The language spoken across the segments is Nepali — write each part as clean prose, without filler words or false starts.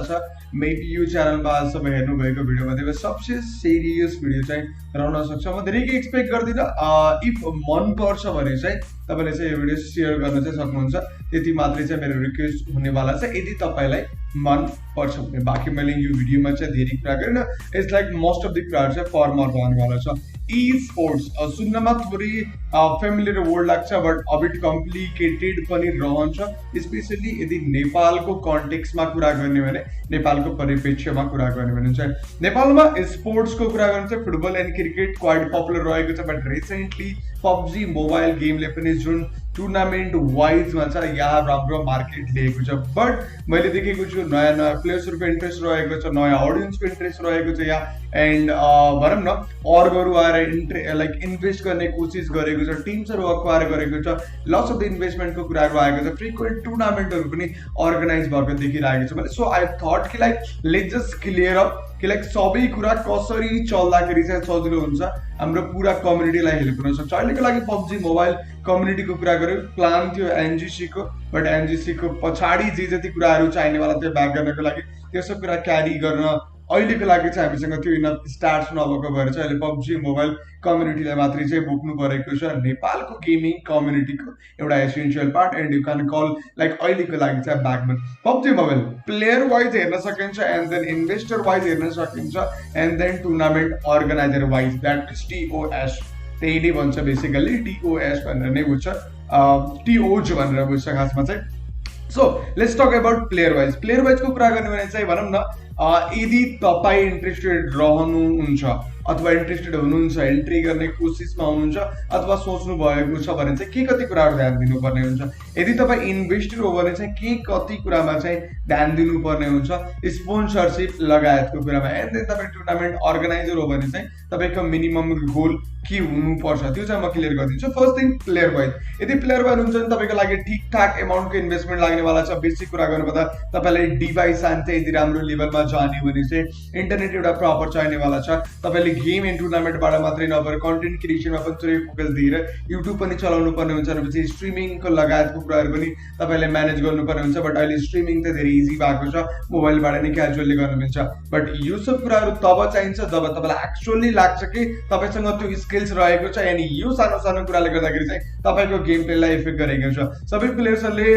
छ मेबी यो च्यानलमा आजसम्म हेर्नु भएको भिडियो मध्ये सबसे सिरियस भिडियो चाहिँ रहन सक्छ। म धेरै के एक्सपेक्ट गर्दिन। इफ मन पर्छ भने चाहिँ तपाईले चाहिँ यो भिडियो शेयर गर्न चाहिँ सक्नुहुन्छ, त्यति मात्रै चाहिँ मेरो रिक्वेस्ट हुनेवाला छ। यदि तपाईलाई मन पर्छ भने बाकी मैले यो भिडियोमा चाहिँ धेरै कुरा गरिन, it's like most of the कुराहरु चाहिँ फर्मर रहनेवाला छ। ई स्पोर्ट्स सुन्नमा थोरै फेमिलियर वर्ड लाग्छ बट अबिट कम्प्लिकेटेड पनि रहन्छ, स्पेशली यदि नेपालको कन्टेक्स्टमा कुरा गर्ने भने, नेपालको परिप्रेक्ष्यमा कुरा गर्ने भने चाहिँ नेपालमा स्पोर्ट्सको कुरा गर्ने चाहिँ football and cricket quite popular रहेको छ। बट रिसेन्टली पबजी मोबाइल गेमले पनि जुन टुर्नामेन्ट वाइजमा चाहिँ यहाँ राम्रो मार्केट लिएको छ। बट मैले देखेको छु नयाँ नयाँ प्लेयर्सहरूको इन्ट्रेस्ट रहेको छ, नयाँ अडियन्सको इन्ट्रेस्ट रहेको छ यहाँ। एन्ड भनौँ न अर्कोहरू आएर लाइक इन्भेस्ट गर्ने कोसिस गरेको छ, टिम्सहरू अक्वायर गरेको छ, लट्स अफ द इन्भेस्टमेन्टको कुराहरू आएको छ, फ्रिक्वेन्ट टुर्नामेन्टहरू पनि अर्गनाइज भएको देखिरहेको छ मैले। सो आई थट कि like let's just clear up कि लाइक सबै कुरा कसरी चल्दाखेरि चाहिँ सजिलो हुन्छ, हाम्रो पुरा कम्युनिटीलाई हेल्प हुन सक्छ। अहिलेको लागि पबजी मोबाइल कम्युनिटीको कुरा गर्यो, प्लान थियो एनजिसीको, बट एनजिसीको पछाडि जे जति कुराहरू चाहिनेवाला थियो ब्याक गर्नको लागि त्यो सब कुरा क्यारी गर्न अहिलेको लागि चाहिँ हामीसँग त्यो इनफ स्टार्ट नभएको भएर चाहिँ अहिले पबजी मोबाइल कम्युनिटीलाई मात्रै चाहिँ बोक्नु परेको छ। नेपालको गेमिङ कम्युनिटीको एउटा essential part and you can call like अहिलेको लागि चाहिँ backbone. PUBG mobile player wise हेर्न सकिन्छ एन्ड देन इन्भेस्टर वाइज हेर्न सकिन्छ and then tournament organiser wise, that is TOs. त्यही नै भन्छ बेसिकली, टिओएस भनेर नै बुझ्छ, टिओज भनेर बुझ्छ खासमा चाहिँ। So let's talk about player wise. Player वाइजको कुरा गर्ने भने चाहिँ भनौँ न, यदि तपाईँ इन्ट्रेस्टेड रहनुहुन्छ अथवा इन्ट्रेस्टेड हुनुहुन्छ, एन्ट्री गर्ने कोसिसमा हुनुहुन्छ अथवा सोच्नु भएको छ भने चाहिँ के कति कुराहरू ध्यान दिनुपर्ने हुन्छ। यदि तपाईँ इन्भेस्टर हो भने चाहिँ के कति कुरामा चाहिँ ध्यान दिनुपर्ने हुन्छ, स्पोन्सरसिप लगायतको कुरामा। एन्ड देन तपाईँ टुर्नामेन्ट अर्गनाइजर हो भने चाहिँ तपाईँको मिनिमम गोल के हुनुपर्छ त्यो चाहिँ म क्लियर गरिदिन्छु। फर्स्ट थिङ प्लेयर वाइज, यदि प्लेयर वाइज हुन्छ भने तपाईँको लागि ठिकठाक एमाउन्टको इन्भेस्टमेन्ट लाग्नेवाला छ। बेसिक कुरा गर्नुपर्दा तपाईँलाई डिभाइस चाहिँ यदि राम्रो लेभलमा जाने भने चाहिँ इन्टरनेट एउटा प्रपर चाहिनेवाला छ। तपाईँले गेम एन्ड टुर्नामेन्टबाट मात्रै नभएर कन्टेन्ट क्रिएसनमा पनि थोरै फोकस दिएर युट्युब पनि चलाउनु पर्ने हुन्छ भनेपछि स्ट्रिमिङको लगायतको कुराहरू पनि तपाईँले म्यानेज गर्नुपर्ने हुन्छ। बट अहिले स्ट्रिमिङ त धेरै इजी भएको छ, मोबाइलबाट नै क्याजुअली गर्न मिल्छ। बट यो सब कुराहरू तब चाहिन्छ जब तपाईँलाई एक्चुअली लाग्छ कि तपाईँसँग त्यो स्किल्स रहेको छ अनि यो सानो सानो कुराले गर्दाखेरि चाहिँ तपाईँको गेम प्लेलाई इफेक्ट गरेको छ। सबै प्लेयर्सहरूले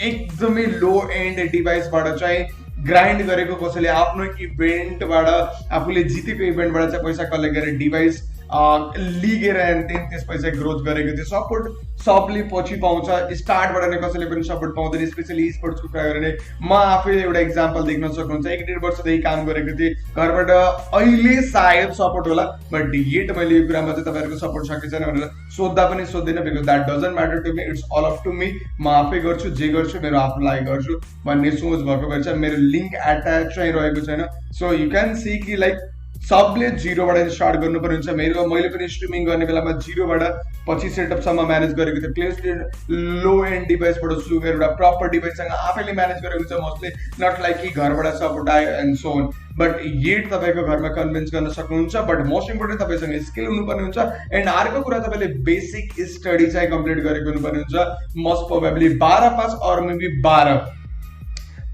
एकदमै लो एन्ड डिभाइसबाट चाहिँ ग्राइन्ड गरेको, कसैले आफ्नो इभेन्टबाट आफूले जितेको इभेन्टबाट चाहिँ पैसा कलेक्ट गरेर डिभाइस लिगेर एन्ड देन त्यसपछि ग्रोथ गरेको थियो। सपोर्ट सबले पछि पाउँछ, स्टार्टबाट नै कसैले पनि सपोर्ट पाउँदैन। स्पेसली स्पोर्ट्सको कुरा गर्ने म आफै एउटा इक्जाम्पल देख्न सक्नुहुन्छ। 1.5 वर्षदेखि काम गरेको थिएँ घरबाट, अहिले सायद सपोर्ट होला बट येट मैले यो कुरामा चाहिँ तपाईँहरूको सपोर्ट सकेको छैन भनेर सोद्धा पनि सोध्दैन, because that doesn't matter to me, it's all up to me. म आफै गर्छु, जे गर्छु मेरो आफ्नो लागि गर्छु भन्ने सोच भएको भएर चाहिँ मेरो लिङ्क एट्याच चाहिँ रहेको छैन। सो यु क्यान सी कि लाइक सबले जिरोबाट स्टार्ट गर्नुपर्ने हुन्छ। मैले पनि स्ट्रिमिङ गर्ने बेलामा जिरोबाट पछि सेटअपसम्म म्यानेज गरेको थिएँ। प्लेयर्सले लो एन्ड डिभाइसबाट सुरु गरेर एउटा प्रपर डिभाइससँग आफैले म्यानेज गरेको छ, मोस्टली नट लाइक कि घरबाट सपोर्ट आयो and so on. But yet तपाईँको घरमा कन्भिन्स गर्न सक्नुहुन्छ, बट मोस्ट इम्पोर्टेन्ट तपाईँसँग स्किल हुनुपर्ने हुन्छ। एन्ड अर्को कुरा तपाईँले बेसिक स्टडी चाहिँ कम्प्लिट गरेको हुनुपर्ने हुन्छ। Most probably 12 pass or maybe 12,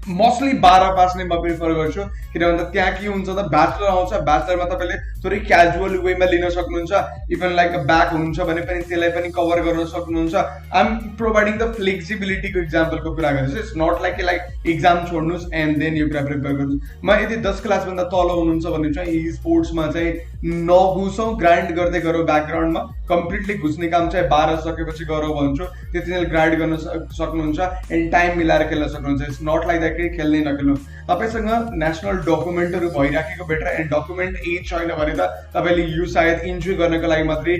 mostly 12 pass नै म प्रिफर गर्छु। किन भन्दा त्यहाँ के हुन्छ त ब्याचलर आउँछ, ब्याचलरमा तपाईँले थोरै क्याजुअल वेमा लिन सक्नुहुन्छ। इभन लाइक ब्याक हुन्छ भने पनि त्यसलाई पनि कभर गर्न सक्नुहुन्छ। आइ एम प्रोभाइडिङ द फ्लेक्सिबिलिटीको इक्जाम्पलको कुरा गर्दैछु। इट्स नट लाइक इक्जाम छोड्नुहोस् एन्ड देन यो कुरा प्रिफर गर्नुहोस्। म यदि 10 क्लासभन्दा तल हुनुहुन्छ भने चाहिँ यी स्पोर्ट्समा चाहिँ नघुसौँ, ग्राइन्ड गर्दै गरौँ ब्याकग्राउन्डमा। कम्प्लिटली घुस्ने काम चाहिँ 12 सकेपछि गरौँ भन्छु, त्यतिले ग्राइन्ड गर्न सक्नुहुन्छ एन्ड टाइम मिलाएर खेल्न सक्नुहुन्छ। इट्स नट लाइक द्याट कि खेल्नै नखेल्नु। तपाईँसँग नेसनल डकुमेन्टहरू भइराखेको बेटर, एन्ड डकुमेन्ट एज छैन भने त तपाईँले यो सायद इन्जोय गर्नको लागि मात्रै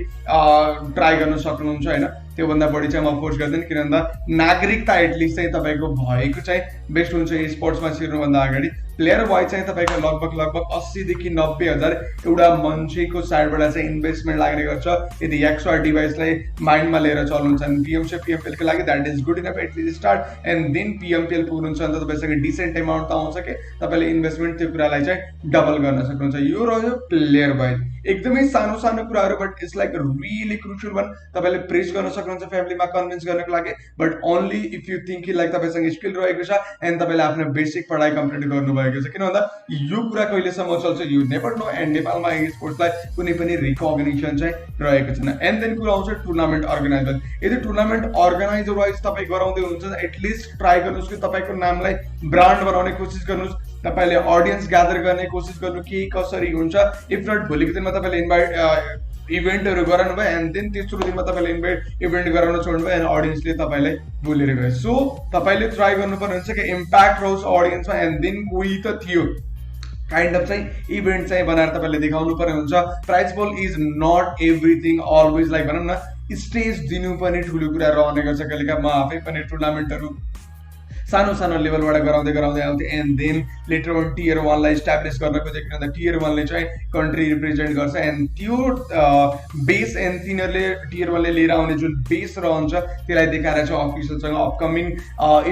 ट्राई गर्न सक्नुहुन्छ होइन। त्योभन्दा बढी चाहिँ म फोर्स गर्दैन, किन भन्दा नागरिकता एटलिस्ट चाहिँ तपाईँको भएको चाहिँ बेस्ट हुन्छ स्पोर्ट्समा छिर्नुभन्दा अगाडि। प्लेयर वाइज चाहिँ तपाईँको लगभग 80 देखि 90 हजार एउटा मान्छेको साइडबाट चाहिँ इन्भेस्टमेन्ट लाग्ने गर्छ। यदि एक्सआर डिभाइसलाई माइन्डमा लिएर चल्नुहुन्छ भने पिएमपिएलको लागि that is good enough at least start. And then PMPL पुग्नुहुन्छ भने त तपाईँसँग डिसेन्ट एमाउन्ट त आउँछ कि तपाईँले इन्भेस्टमेन्ट त्यो कुरालाई चाहिँ डबल गर्न सक्नुहुन्छ। यो रह्यो प्लेयर वाइज। एकदमै सानो सानो कुराहरू but it's like really crucial one. तपाईँले प्रेस गर्न सक्नुहुन्छ फ्यामिलीमा कन्भिन्स गर्नको लागि, but only if you think कि लाइक तपाईँसँग स्किल रहेको छ एन्ड तपाईँले आफ्नो बेसिक पढाइ कम्प्लिट गर्नुभएको छ। किन भन्दा यो कुरा कहिलेसम्म चल्छ यु नेभर नो, एन्ड नेपालमा स्पोर्ट्सलाई कुनै पनि रिकग्निसन चाहिँ रहेको छैन। एन्ड देन कुरा आउँछ टुर्नामेन्ट अर्गनाइजर। यदि टुर्नामेन्ट अर्गनाइजर वाइज तपाईँ गराउँदै हुनुहुन्छ एटलिस्ट ट्राई गर्नुहोस् कि तपाईँको नामलाई ब्रान्ड बनाउने कोसिस गर्नुहोस्, तपाईँले अडियन्स ग्यादर गर्ने कोसिस गर्नु के कसरी हुन्छ। इफ नट भोलिको दिनमा तपाईँले इभेन्टहरू गराउनु भयो एन्ड देन तेस्रो दिनमा तपाईँले इभेन्ट गराउन छोड्नु भयो एन्ड अडियन्सले तपाईँलाई भुलेर गयो। सो तपाईँले ट्राई गर्नुपर्ने हुन्छ कि इम्प्याक्ट रहोस् अडियन्समा एन्ड देन कोही त थियो काइन्ड अफ चाहिँ इभेन्ट चाहिँ बनाएर तपाईँले देखाउनु पर्ने हुन्छ। Prize pool is not everything always, like भनौँ न स्टेज दिनु पनि ठुलो कुरा रहने गर्छ। कहिलेकाहीँ म आफै पनि टुर्नामेन्टहरू सानो सानो लेभलबाट गराउँदै आउँथेँ and then later on Tier 1 लाई इस्टाब्लिस गर्न खोजेँ। किनभने Tier 1 ले चाहिँ कन्ट्री रिप्रेजेन्ट गर्छ एन्ड त्यो बेस एन्ड तिनीहरूले Tier 1 ले लिएर आउने जुन बेस रहन्छ त्यसलाई देखाएर चाहिँ अफिसियलसँग अपकमिङ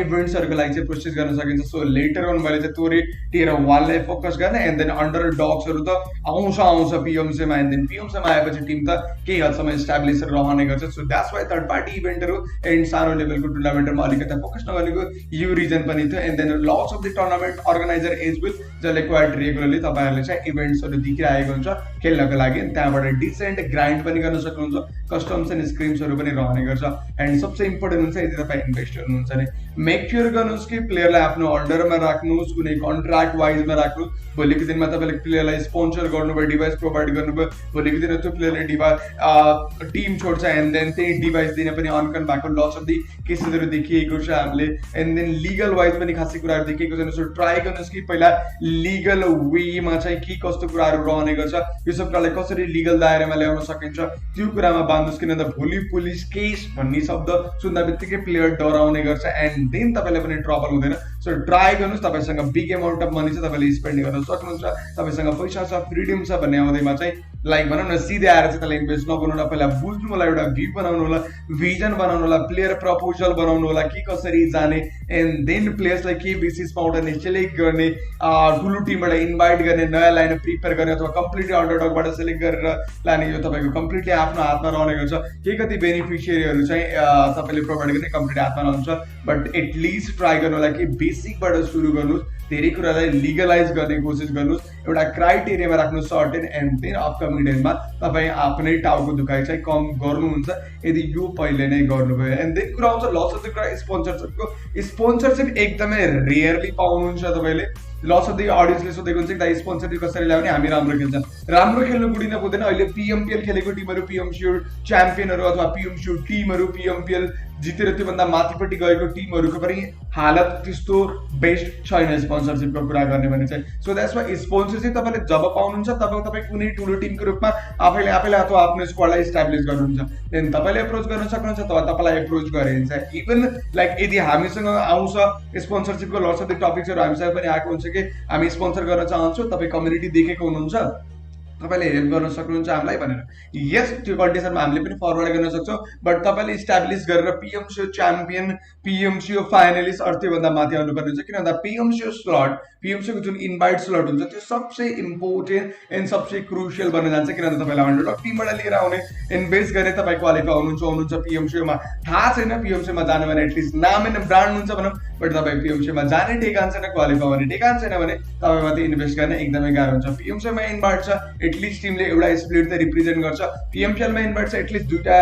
इभेन्ट्सहरूको लागि चाहिँ प्रोसेस गर्न सकिन्छ। सो लेटर अन मैले चाहिँ तोरी Tier 1 लाई फोकस गर्ने एन्ड देन अन्डर डग्सहरू त आउँछ पिएमसीमा एन्ड देन पिएमसीमा आएपछि टिम त केही हदसम्म इस्टाब्लिस रहने गर्छ। So that's why third party इभेन्टहरू एन्ड सानो लेभलको टुर्नामेन्टहरूमा अलिकति फोकस नगरेको यो रिजन पनि थियो। And then lots of the tournament organizer as well जसले क्वाइट रेगुलरली तपाईँहरूले चाहिँ इभेन्ट्सहरू दिइरहेको हुन्छ खेल्नको लागि, त्यहाँबाट डिसेन्ट ग्राइन्ड पनि गर्न सक्नुहुन्छ, कस्टम्स एन्ड स्क्रिम्सहरू पनि रहने गर्छ। एन्ड सबसे इम्पोर्टेन्ट हुन्छ यदि तपाईँ इन्भेस्ट गर्नुहुन्छ भने मेक स्योर गर्नुहोस् कि प्लेयरलाई आफ्नो अन्डरमा राख्नुहोस्, कुनै कन्ट्र्याक्ट वाइजमा राख्नुहोस्। भोलिको दिनमा तपाईँले प्लेयरलाई स्पोन्सर गर्नुभयो, डिभाइस प्रोभाइड गर्नुभयो, भोलिको दिनमा त्यो प्लेयरले टिम छोड्छ एन्ड देन त्यही डिभाइस दिन पनि अनकन भएको लट्स अफ द केसेसहरू देखिएको छ हामीले। एन्ड देन लिगल वाइज पनि खासै कुराहरू देखिएको छैन। सो ट्राई गर्नुहोस् कि पहिला लिगल वेमा चाहिँ के कस्तो कुराहरू रहने गर्छ, यो सब कुरालाई कसरी लिगल दायरामा ल्याउन सकिन्छ त्यो कुरामा बाँध्नुहोस्। किन त भोलि पुलिस केस भन्ने शब्द सुन्दा बित्तिकै प्लेयर डराउने गर्छ एन्ड देन तपाईँलाई पनि ट्रबल हुँदैन। सो ट्राई गर्नुहोस्, तपाईँसँग बिग एमाउन्ट अफ मनी छ, तपाईँले स्पेन्ड गर्न सक्नुहुन्छ, तपाईँसँग पैसा छ, फ्रिडम छ भन्ने आउँदैमा चाहिँ लाइक भनौँ न सिधै आएर चाहिँ त्यसलाई इन्भेस्ट नगर्नु होला। पहिला बुझ्नु होला, एउटा भ्यू बनाउनु होला, भिजन बनाउनु होला, प्लेयर प्रपोजल बनाउनु होला के कसरी जाने एन्ड देन प्लेयर्सलाई के बेसिसमा उठाउने, सेलेक्ट गर्ने, ठुलो टिमबाट इन्भाइट गर्ने, नयाँ लाइन प्रिपेयर गर्ने अथवा कम्प्लिटली अन्डरडगबाट सेलेक्ट गरेर लाने, यो तपाईँको कम्प्लिटली आफ्नो हातमा रहने गर्छ। के कति बेनिफिसियरीहरू चाहिँ तपाईँले प्रोभाइड गर्ने कम्प्लिटली हातमा रहन्छ। बट एटलिस्ट ट्राई गर्नु होला कि बेसिकबाट सुरु गर्नुहोस्, धेरै कुरालाई लिगलाइज गर्ने कोसिस गर्नुहोस्, एउटा क्राइटेरियामा राख्नु सर्टेन एन्ड देन अपकमिङ डेजमा तपाईँ आफ्नै टाउको दुखाइ चाहिँ कम गर्नुहुन्छ यदि यो पहिले नै गर्नुभयो। एन्ड देन कुरा आउँछ लट्स अफ द कुरा स्पोन्सरसिपको। स्पोन्सरसिप एकदमै रेयरली पाउनुहुन्छ तपाईँले। लट्स अफ द अडियन्सले सोधेको हुन्छ कि स्पोन्सरसिप कसरी ल्याउने, हामी राम्रो खेल्छ। राम्रो खेल्नु बुढी नपुग्दैन। अहिले पिएमपिएल खेलेको टिमहरू, पिएमसिओ च्याम्पियनहरू अथवा पिएमसिओ टिमहरू, पिएमपिएल जितेर त्योभन्दा माथिपट्टि गएको टिमहरूको पनि हालत त्यस्तो बेस्ट छैन स्पोन्सरसिपको कुरा गर्ने भने चाहिँ। सो द्याट्स वाइ स्पोन्सरसिप तपाईँले जब पाउनुहुन्छ तब तपाईँ कुनै ठुलो टिमको रूपमा आफैले अथवा आफ्नो स्क्वाडलाई इस्टाब्लिस गर्नुहुन्छ, देन तपाईँले एप्रोच गर्न सक्नुहुन्छ अथवा तपाईँलाई एप्रोच गरिन्छ। इभन लाइक यदि हामीसँग आउँछ स्पोन्सरसिपको लट्स अफ द टपिक्सहरू हामीसँग पनि आएको हुन्छ कि हामी स्पोन्सर गर्न चाहन्छौँ, तपाईँ कम्युनिटी देखेको हुनुहुन्छ, तपाईँले हेल्प गर्न सक्नुहुन्छ हामीलाई भनेर, यस त्यो कन्डिसनमा हामीले पनि फरवर्ड गर्न सक्छौँ। बट तपाईँले इस्टाब्लिस गरेर पिएमसिओ च्याम्पियन, पिएमसिओ फाइनलिस्ट अरू त्योभन्दा माथि आउनुपर्ने हुन्छ। किन भन्दा पिएमसिओ स्लट, पिएमसिओको जुन इन्भाइट स्लट हुन्छ त्यो सबसे इम्पोर्टेन्ट एन्ड सबसे क्रुसियल बन्न जान्छ। किन भन्दा तपाईँलाई अन्डरडग टिमबाट लिएर आउने, इन्भेस्ट गर्ने, तपाईँ क्वालिफाई हुनुहुन्छ पिएमसिओमा, थाहा छैन पिएमसिओमा जानु भने एटलिस्ट नाम एन्ड ब्रान्ड हुन्छ भनौँ, बट तपाईँ पिएमसिओमा जाने ठेगान छैन, क्वालिफाई हुने ठेगान छैन भने तपाईँमाथि इन्भेस्ट गर्ने एकदमै गाह्रो हुन्छ। पिएमसिओमा इन्भाइट छ, एटलिस्ट टिमले एउटा स्प्लिट त रिप्रेजेन्ट गर्छ, पिएमपिएलमा इन्भाइट छ एटलिस्ट दुईटा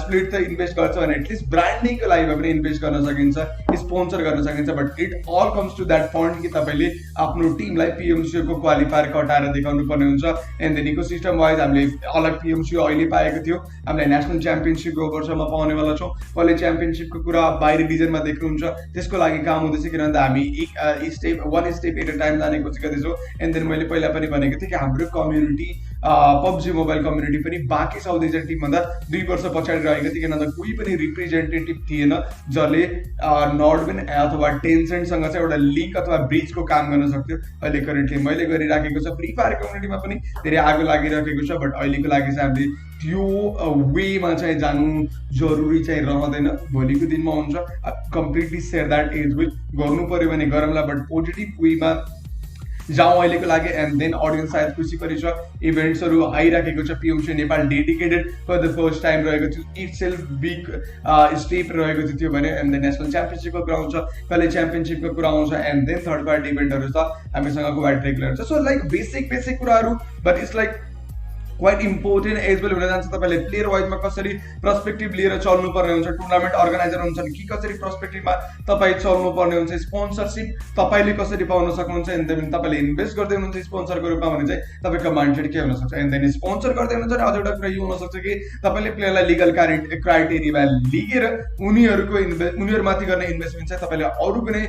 स्प्लिट त इन्भेस्ट गर्छ भने एटलिस्ट ब्रान्डिङको लागि पनि इन्भेस्ट गर्न सकिन्छ, स्पोन्सर गर्न सकिन्छ। But it all comes to that point कि तपाईँले आफ्नो टिमलाई पिएमसिओको क्वालिफायर कटाएर देखाउनु पर्ने हुन्छ। एन्ड देन इकोसिस्टम वाइज हामीले अलग पिएमसिओ अहिले पाएको थियो, हामीले नेसनल च्याम्पियनसिपको वर्षमा पाउनेवाला छौँ। कहिले च्याम्पियनसिपको कुरा बाहिरी डिभिजनमा देख्नुहुन्छ, त्यसको लागि काम हुँदैछ। किन भन्दा हामी one step at a time जाने कोसिस गर्दैछौँ। एन्ड देन मैले पहिला पनि भनेको थिएँ कि हाम्रो कम्युनिटी पब्जी मोबाइल कम्युनिटी पनि बाँकी साउथ एसियन टिमभन्दा 2 वर्ष पछाडि रहेको थियो। किन भन्दा कोही पनि रिप्रेजेन्टेटिभ थिएन जसले नर्डविन अथवा टेन्सेन्टसँग चाहिँ एउटा लिङ्क अथवा ब्रिजको काम गर्न सक्थ्यो। अहिले करेन्टली मैले गरिराखेको छ, फ्री फायर कम्युनिटीमा पनि धेरै आगो लागिराखेको छ। बट अहिलेको लागि चाहिँ हामीले त्यो वेमा चाहिँ जानु जरुरी चाहिँ रहँदैन, भोलिको दिनमा हुन्छ। Completely share that as well गर्नु पर्यो भने गरौँला, बट पोजिटिभ वेमा जाउँ अहिलेको लागि एन्ड देन अडियन्स सायद खुसी पनि छ। इभेन्ट्सहरू आइराखेको छ, PMC Nepal dedicated for the first time रहेको थियो, इट सेल्फ बिग स्टेप रहेको थियो भने एन्ड देन नेसनल च्याम्पियनसिपको कुरा आउँछ, कहिले च्याम्पियनसिपको कुरा आउँछ एन्ड देन थर्ड पार्टी इभेन्टहरू छ हामीसँग वाइड रेगुलर छ। सो लाइक बेसिक कुराहरू, but it's like quite important as well हुन जान्छ। तपाईँले प्लेयर वाइजमा कसरी पर्सपेक्टिभ लिएर चल्नुपर्ने हुन्छ, टुर्नामेन्ट अर्गनाइजर हुन्छन् कि कसरी पर्सपेक्टिभमा तपाईँ चल्नुपर्ने हुन्छ, स्पोन्सरसिप तपाईँले कसरी पाउन सक्नुहुन्छ, एन्ड देन तपाईँले इन्भेस्ट गर्दै हुनुहुन्छ स्पोन्सरको रूपमा भने चाहिँ तपाईँको माइन्डसेट के हुनसक्छ। एन्ड देन स्पोन्सर गर्दै हुनुहुन्छ भने अझ एउटा कुरा यो हुनसक्छ कि तपाईँले प्लेयरलाई लिगल क्राइटेरियामा लिएर उनीहरूमाथि गर्ने इन्भेस्टमेन्ट चाहिँ तपाईँले अरू कुनै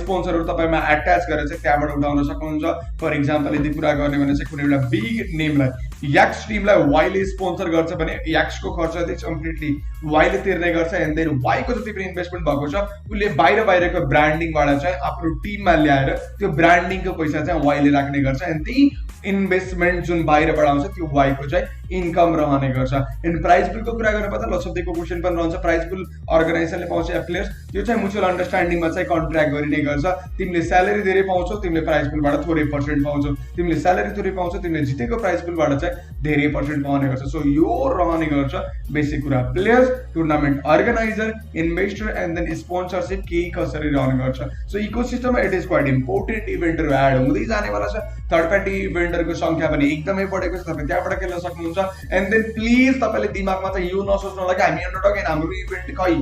स्पोन्सरहरू तपाईँमा एट्याच गरेर चाहिँ त्यहाँबाट उठाउन सक्नुहुन्छ। फर इक्जाम्पल यदि कुरा गर्ने भने चाहिँ कुनै एउटा बिग नेमलाई याक्स टिमलाई वाइले स्पोन्सर गर्छ भने याक्सको खर्च चाहिँ कम्प्लिटली वाइले तिर्ने गर्छ। एन्ड देन वाइको जति पनि इन्भेस्टमेन्ट भएको छ उसले बाहिरको ब्रान्डिङबाट चाहिँ आफ्नो टिममा ल्याएर त्यो ब्रान्डिङको पैसा चाहिँ वाइले राख्ने गर्छ। एन्ड त्यही इन्भेस्टमेन्ट जुन बाहिरबाट आउँछ त्यो वाइको चाहिँ इन्कम रहने गर्छ। एन्ड प्राइज पुलको कुरा गर्नुपर्दा लक्षद्वीपको क्वेसन पनि रहन्छ, प्राइज पुल अर्गनाइजेसनले पाउँछ या प्लेयर्स, त्यो चाहिँ म्युचुअल अन्डरस्ट्यान्डिङमा चाहिँ कन्ट्र्याक्ट गरिने गर्छ। तिमीले स्यालेरी धेरै पाउँछौ, तिमीले प्राइज पुलबाट थोरै पर्सेन्ट पाउँछौ, तिमीले स्यालेरी थोरै पाउँछौ, तिमीले जितेको प्राइज पुलबाट चाहिँ धेरै पर्सेन्ट पाउने गर्छ। सो यो रहने गर्छ बेसिक कुरा। Players, tournament organiser, investor and then sponsorship के कसरी रहने गर्छ। सो इकोसिस्टममा इट इज क्वाइट इम्पोर्टेन्ट इभेन्टहरू एड हुँदै जानेवाला छ। थर्ड पार्टी इभेन्टहरूको संख्या पनि एकदमै बढेको छ, तपाईँ त्यहाँबाट खेल्न सक्नुहुन्छ। एन्ड देन प्लिज तपाईँले दिमागमा चाहिँ यो नसोच्नु होला कि हामी अन्डरडग एन्ड हाम्रो इभेन्ट खै,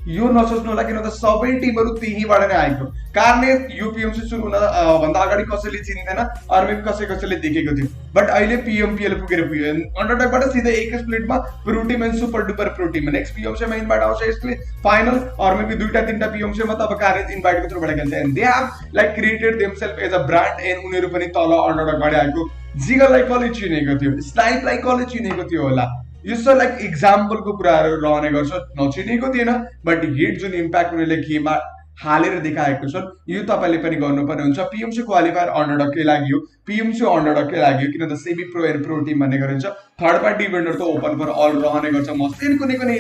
यो नसोच्नु होला किन त सबै टिमहरू त्यहीँबाट नै आएको। कारण यो पिएमसी सुरु हुन भन्दा अगाडि कसैले चिन्दैन, अर्मेक कसैले देखेको थियो, बट अहिले पिएमपिएल पुगेर पुग्यो। अन्डरडगबाट सिधै एक स्प्लिटमा pro team and super duper pro team next पिएमसीमा इन्भाइट आउँछ। यसले फाइनल अर्मेकको 2-3 पिएमसीमा त अब कार्य इन्भाइटको थ्रुबाट खेल्छ। And they have like created themselves as a brand and उनीहरू पनि तल अन्डरडगबाट आएको। जिगरलाई कसले चिनेको थियो, स्नाइपलाई कसले चिनेको थियो होला, यो सब लाइक इक्जाम्पलको कुराहरू रहने गर्छ। नचिनेको थिएन बट हिट जुन इम्प्याक्ट उनीहरूले गेममा हालेर देखाएको छ यो तपाईँले पनि गर्नुपर्ने हुन्छ। पिएमसी क्वालिफायर अन्डरडगकै लागि हो, पिएमसी अन्डरडगकै लागि हो, किन त सेबी प्रो एन्ड प्रो टिम भन्ने गरिन्छ। थर्ड पार्टी इभेन्टहरू त ओपन फर अल रहने गर्छ। मस्ती कुनै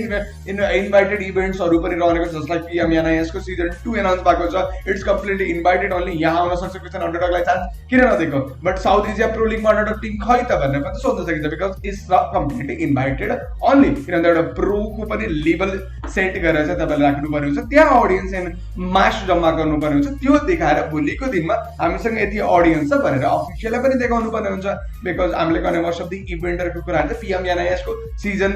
इन्भाइटेड इभेन्ट्सहरू पनि रहने गर्छ, जसलाई पिएमएनआइएसको सिजन 2 एनाउन्स भएको छ। इट्स कम्प्लिटली इन्भाइटेड ओन्ली, यहाँ आउन सक्छ क्वेसन अन्डरडगलाई चान्स किन नदिएको, बट साउथ एसिया प्रो लिगमा अन्डरडग टिम खै त भनेर पनि सोध्न सकिन्छ, because it's completely invited only. किनभने एउटा प्रोको पनि लेभल सेट गरेर चाहिँ तपाईँले राख्नुपर्ने हुन्छ, त्यहाँ अडियन्स एन्ड मास जम्मा गर्नुपर्ने हुन्छ। त्यो देखाएर भोलिको दिनमा हामीसँग यति अडियन्स छ भनेर अफिसियललाई पनि देखाउनु पर्ने हुन्छ। बिकज हामीले गर्ने मोस्ट अफ द इभेन्टहरूको कुरा हुन्छ। पिएमएनआइएसको सिजन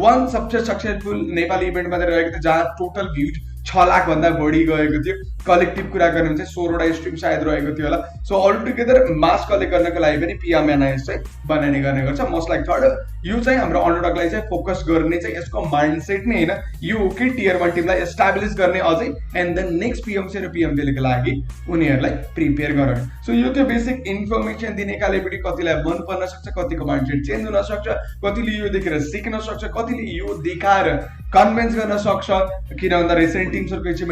1 सबसे सक्सेसफुल नेपाली इभेन्ट मात्रै रहेको थियो, जहाँ टोटल भ्युज 6 लाख भन्दा बढी गएको थियो। कलेक्टिभ कुरा गर्ने भने चाहिँ 16वटा स्ट्रिम सायद रहेको थियो होला। सो अल टुगेदर मास कलेक्ट गर्नको लागि पनि पिएमएनआइएस चाहिँ बनाइने गर्ने गर्छ। मोस्ट लाइक थर्ड यो चाहिँ हाम्रो अन्डरडगलाई चाहिँ फोकस गर्ने चाहिँ यसको माइन्डसेट नै होइन, यो हो कि टियर 1 टिमलाई एस्टाब्लिस गर्ने अझै एन्ड देन नेक्स्ट पिएमसी र पिएमपिएलको लागि उनीहरूलाई प्रिपेयर गराउने। सो यो त्यो बेसिक इन्फर्मेसन दिनेका लागि कतिलाई मन पर्न सक्छ, कतिको माइन्डसेट चेन्ज हुन सक्छ, कतिले यो देखेर सिक्न सक्छ, कतिले यो देखाएर कन्भिन्स गर्न सक्छ। किन भन्दा रिसेन्ट टिम्सहरूको एचिभमेन्ट